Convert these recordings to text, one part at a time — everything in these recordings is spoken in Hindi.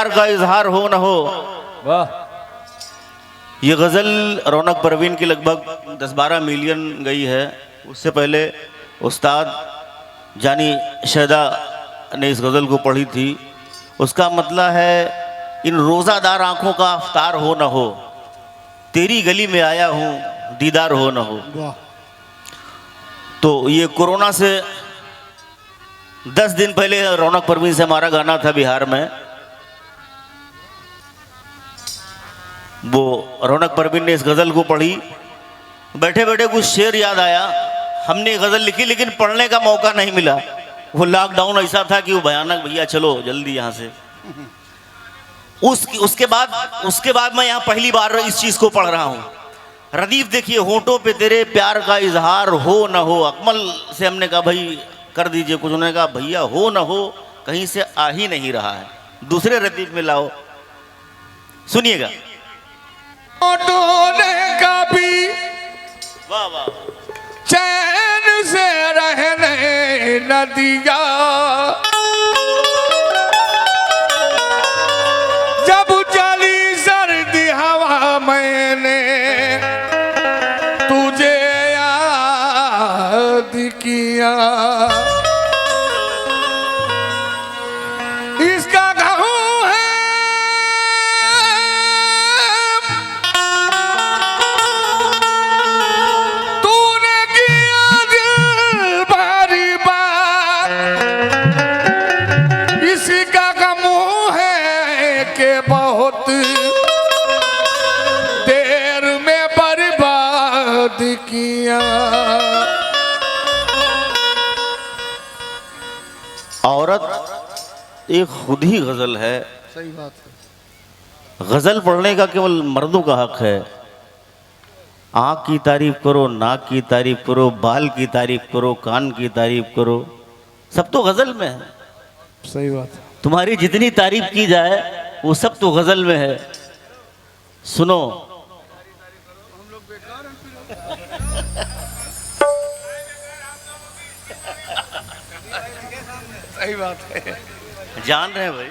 प्यार का इजहार हो न हो। वाह। ये गज़ल रौनक परवीन की लगभग 10-12 मिलियन गई है। उससे पहले उस्ताद जानी शहदा ने इस गज़ल को पढ़ी थी। उसका मतलब है इन रोज़ादार आंखों का अफ्तार हो न हो, तेरी गली में आया हूँ दीदार हो न हो। तो ये कोरोना से 10 दिन पहले रौनक परवीन से हमारा गाना था बिहार में। वो रौनक परवीन ने इस गज़ल को पढ़ी, बैठे बैठे कुछ शेर याद आया। हमने गज़ल लिखी लेकिन पढ़ने का मौका नहीं मिला। वो लॉकडाउन ऐसा था कि वो भयानक, भैया चलो जल्दी यहाँ से। उसके बाद मैं यहाँ पहली बार इस चीज़ को पढ़ रहा हूँ। रदीफ देखिए, होठों पे तेरे प्यार का इजहार हो न हो। अकमल से हमने कहा भाई कर दीजिए कुछ, उन्होंने कहा भैया हो न हो कहीं से आ ही नहीं रहा है, दूसरे रदीफ में लाओ। सुनिएगा। कभी वाह वाह, चैन से रहने न दिया, जब चली सर्दी हवा मैंने तुझे याद किया। इसका कहूँ है तूने किया दिल भरी बात, इसका कहूँ है कि बहुत देर में बर्बाद किया। औरत एक खुद ही गज़ल है। सही बात है। गज़ल पढ़ने का केवल मर्दों का हक है। आँख की तारीफ करो, नाक की तारीफ करो, बाल की तारीफ करो, कान की तारीफ करो, सब तो गज़ल में है। सही बात है। तुम्हारी जितनी तारीफ की जाए वो सब तो गज़ल में है। सुनो, सही बात है। जान रहे हैं भाई।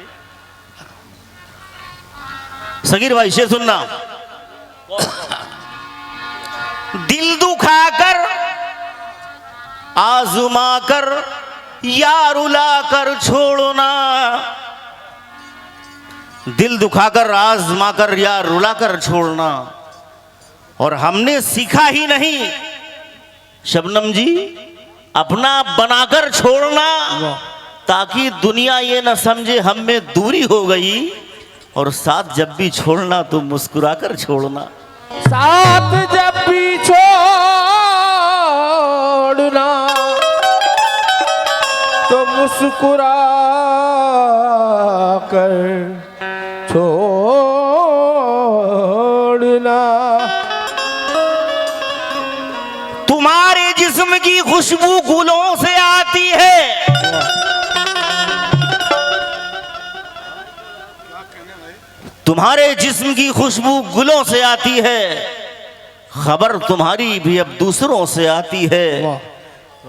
सगीर भाई शेर सुनना। दिल दुखाकर आजमा कर या रुला कर छोड़ना, दिल दुखाकर आजमा कर या रुला कर छोड़ना। और हमने सीखा ही नहीं शबनम जी अपना बनाकर छोड़ना, ताकि दुनिया ये न समझे हम में दूरी हो गई। और साथ जब भी छोड़ना तो मुस्कुरा कर छोड़ना। साथ जब भी छोड़ना तो मुस्कुरा कर छोड़ना। तुम्हारे जिस्म की खुशबू गुलों से आती है, तुम्हारे जिस्म की खुशबू गुलों से आती है, खबर तुम्हारी भी अब दूसरों से आती है।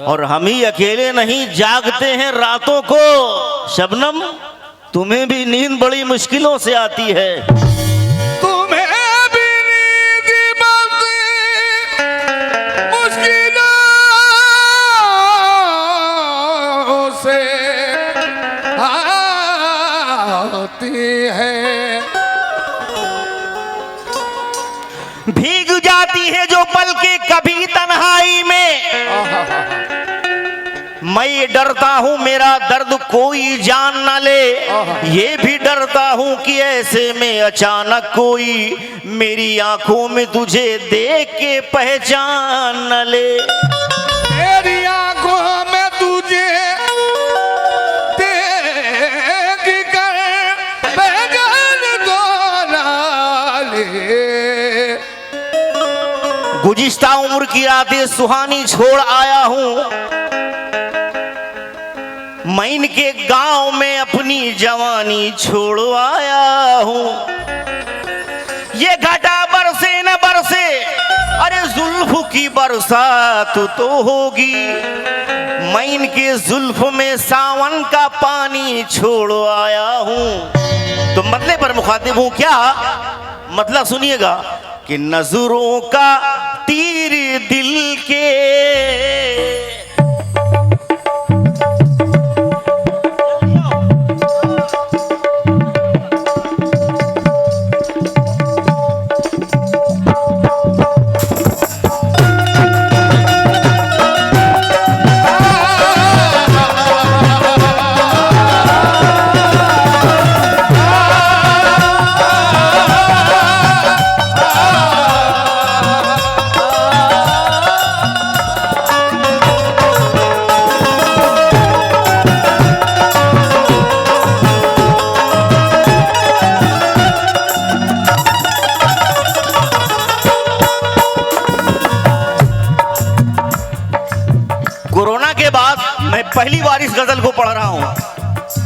और हम ही अकेले नहीं जागते हैं रातों को, शबनम तुम्हें भी नींद बड़ी मुश्किलों से आती है। तुम्हें भी नींद मुश्किलों से आती है। भीग जाती है जो पल के कभी तन्हाई में, मैं ये डरता हूँ मेरा दर्द कोई जान न ले। ये भी डरता हूँ कि ऐसे में अचानक कोई मेरी आंखों में तुझे देख के पहचान न ले। मेरी आंखों में तुझे देख कर पहचान तो ना ले। गुज़िश्ता उम्र की रातें सुहानी छोड़ आया हूँ, मैं इनके गांव में अपनी जवानी छोड़ आया हूँ। ये घटा बरसे न बरसे अरे जुल्फ की बरसात तो होगी, मैं इनके जुल्फ में सावन का पानी छोड़ आया हूं। तो मतलब पर मुखातिब हूं क्या? मतलब सुनिएगा कि नजरों का तीर दिल के कोरोना के बाद मैं पहली बार इस गजल को पढ़ रहा हूँ।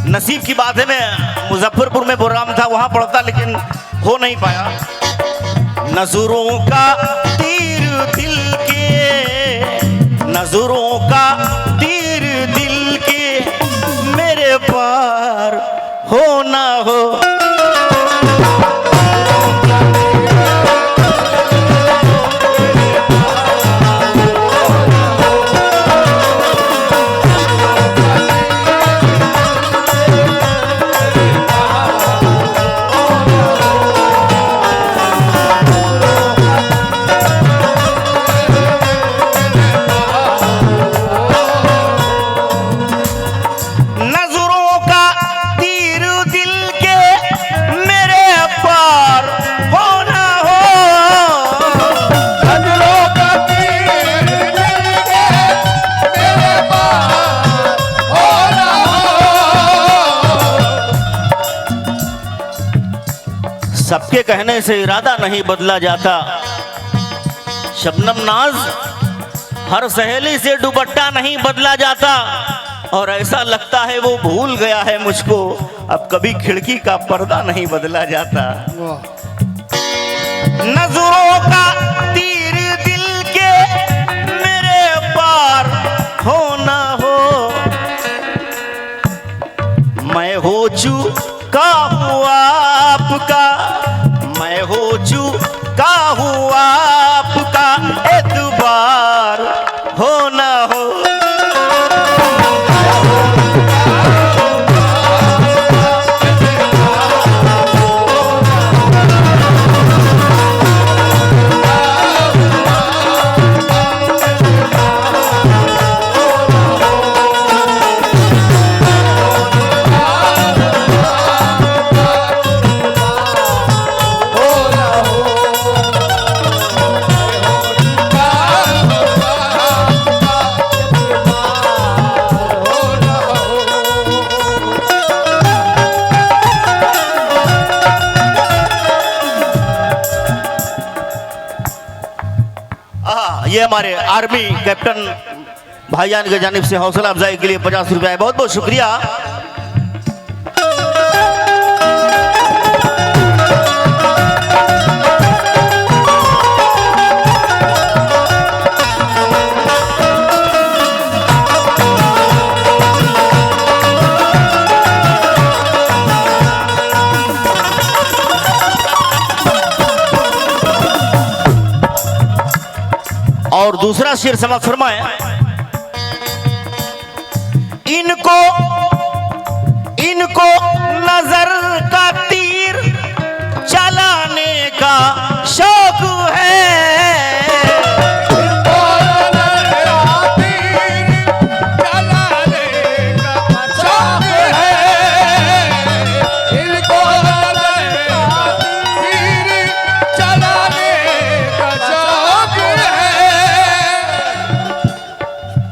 नसीब की बात है, मैं मुजफ्फरपुर में प्रोग्राम था, वहां पढ़ता, लेकिन हो नहीं पाया। नजरों का तीर दिल के, नजरों का तीर दिल के, मेरे पार हो ना हो। सबके कहने से इरादा नहीं बदला जाता। शबनम नाज, हर सहेली से दुपट्टा नहीं बदला जाता। और ऐसा लगता है वो भूल गया है मुझको, अब कभी खिड़की का पर्दा नहीं बदला जाता। नजरों का तीर दिल के, मेरे पार हो ना हो। मैं हो चुका हूँ आपका, मैं हो चुका हूँ आपका, एतबार हो ना हो। ये हमारे आर्मी कैप्टन भाईजान की जानिब से हौसला अफजाई के लिए 50 रुपया, बहुत बहुत शुक्रिया। और दूसरा शेर समझ फरमाए, इनको इनको नजर का तीर चलाने का शौक है।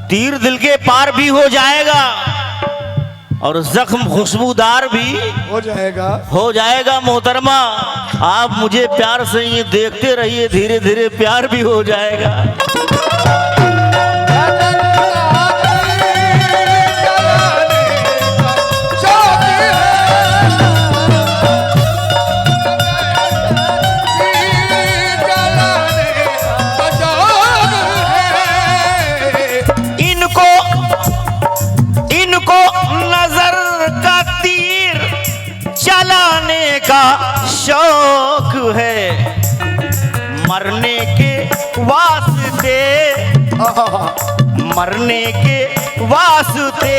तीर दिल के पार भी हो जाएगा और जख्म खुशबूदार भी हो जाएगा मोहतरमा। आप मुझे प्यार से ये देखते रहिए, धीरे धीरे प्यार भी हो जाएगा। मरने के वास्ते, मरने के वास्ते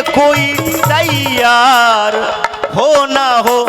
कोई तैयार हो ना हो।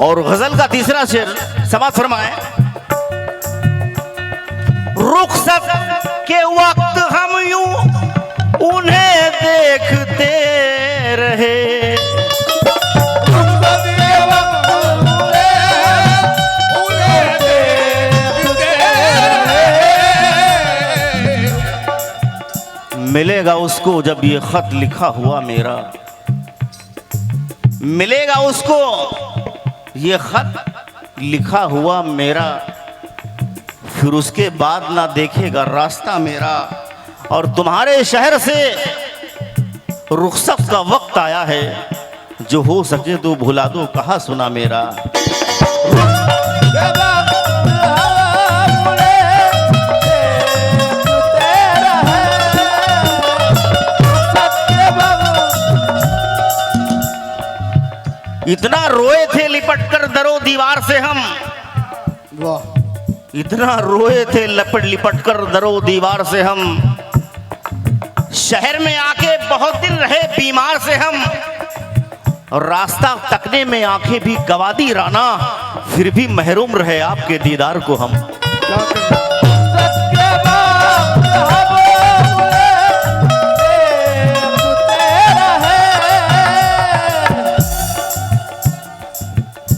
और गजल का तीसरा शेर समाज फरमाए, रुखसत के वक्त हम यूं उन्हें देखते रहे, मिलेगा उसको जब ये खत लिखा हुआ मेरा, मिलेगा उसको ये खत लिखा हुआ मेरा, फिर उसके बाद ना देखेगा रास्ता मेरा। और तुम्हारे शहर से रुखसत का वक्त आया है, जो हो सके तो भुला दो कहा सुना मेरा। इतना रोए थे लिपट कर दरो दीवार से हम, वाह, इतना रोए थे लिपट कर दरो दीवार से हम, शहर में आके बहुत दिन रहे बीमार से हम, और रास्ता तकने में आंखें भी गवा दी राना, फिर भी महरूम रहे आपके दीदार को हम। क्या करना?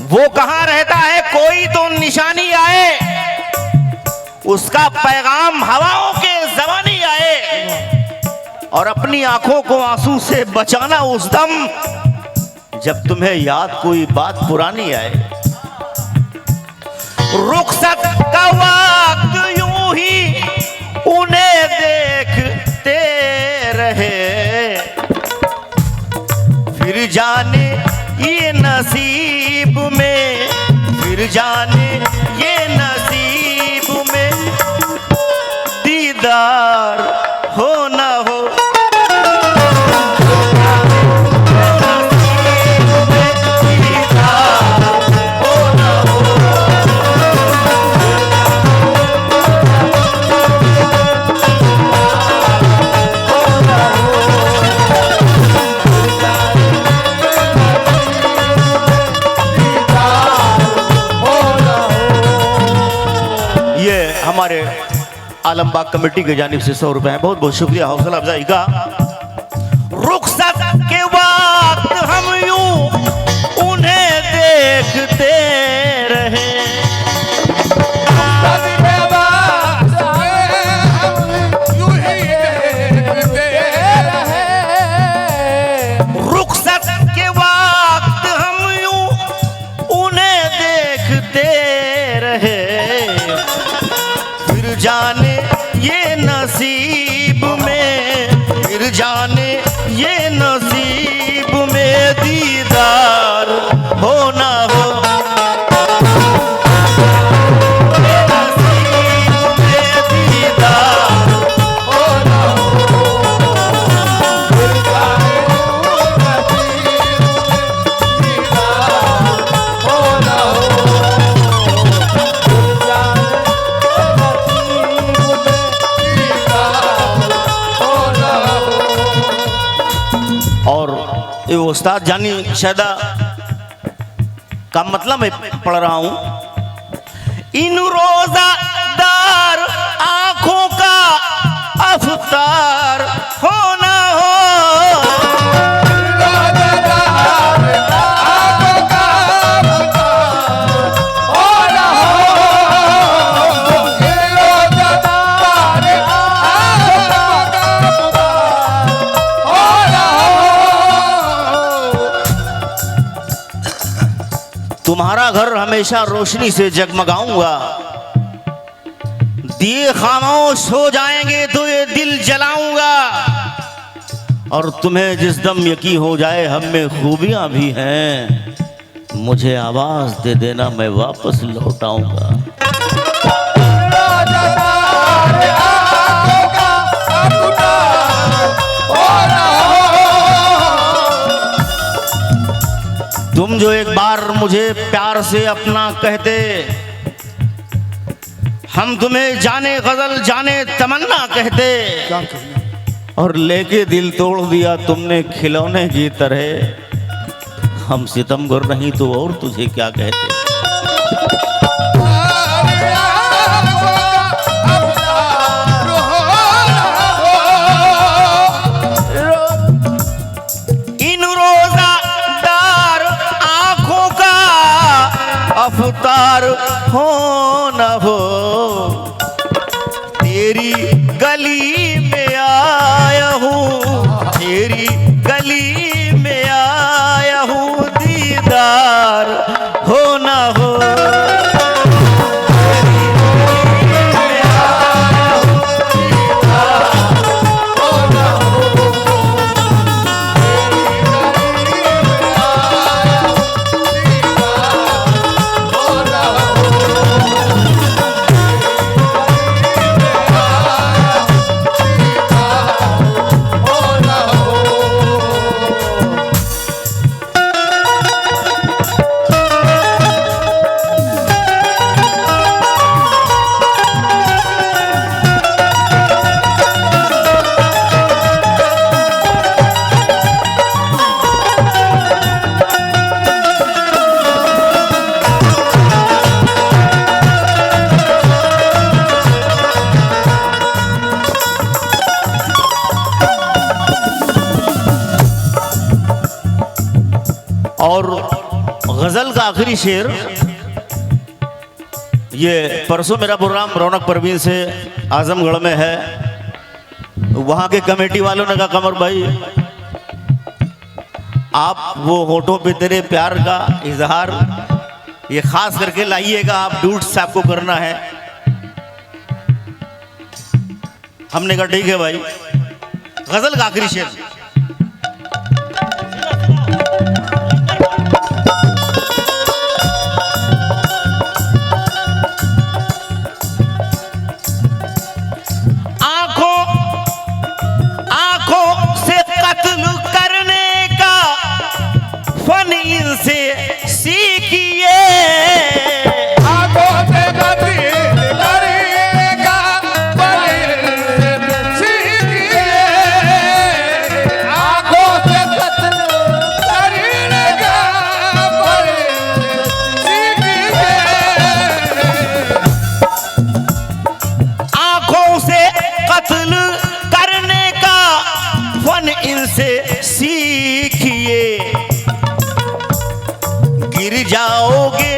वो कहाँ रहता है कोई तो निशानी आए, उसका पैगाम हवाओं के ज़बानी आए, और अपनी आंखों को आंसू से बचाना उस दम जब तुम्हें याद कोई बात पुरानी आए। रुखसत का वक्त यूं ही उन्हें देखते रहे, फिर जाने ये नसीब में, फिर जाने ये नसीब में दीदार हो ना हो। हमारे आलमबाग कमेटी की जानिब से 100 रुपए हैं, बहुत बहुत शुक्रिया हौसला अफजाई का। रुखसत के वक्त हम यूं उन्हें देखते रहे, रुखसत के वक्त हम यूं उन्हें देखते रहे, जाने ये नसीब में, फिर जाने ये नसीब में दीदार हो ना हो। नसीब में दीदार हो ना हो। फिर जाने हो ना और ये उस्ताद जानी शहदा का मतलब मैं पढ़ रहा हूं, इन रोजादार आंखों का अफ्तार हो ना हो, तुम्हारा घर हमेशा रोशनी से जगमगाऊंगा, दिए खामोश हो जाएंगे तो ये दिल जलाऊंगा, और तुम्हें जिस दम यकीन हो जाए हम में खूबियां भी हैं, मुझे आवाज दे देना मैं वापस लौट आऊंगा। तुम जो एक बार मुझे प्यार से अपना कहते, हम तुम्हें जाने गजल जाने तमन्ना कहते, और लेके दिल तोड़ दिया तुमने खिलौने की तरह, हम सितमगर नहीं तो और तुझे क्या कहते। अवतार हो न हो, तेरी गली में आया हूँ, तेरी गली में आया हूँ, दीदार हो न हो। और गजल का आखिरी शेर, ये परसों मेरा प्रोग्राम रौनक परवीन से आजमगढ़ में है, वहां के कमेटी वालों ने कहा कमर भाई आप वो होठों पे तेरे प्यार का इजहार ये खास करके लाइएगा, आप डूट से आपको करना है। हमने कहा ठीक है भाई। गजल का आखिरी शेर, से सीखिए, आंखों से कत्ल करने का फन सीखिए, आंखों से कत्ल करने का फन सीखिए, आंखों से कत्ल करने का फन इनसे सीखिए, गिर जाओगे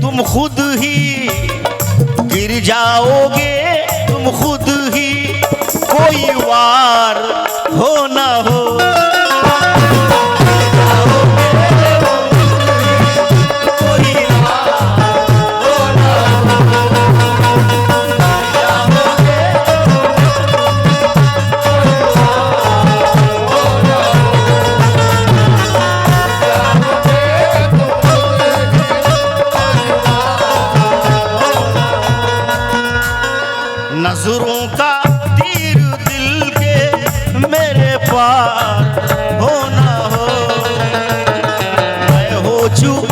तुम खुद ही, गिर जाओगे तुम खुद ही, कोई वार हो ना हो। नजरों का तीर दिल के मेरे पार हो ना हो, मैं हो चूक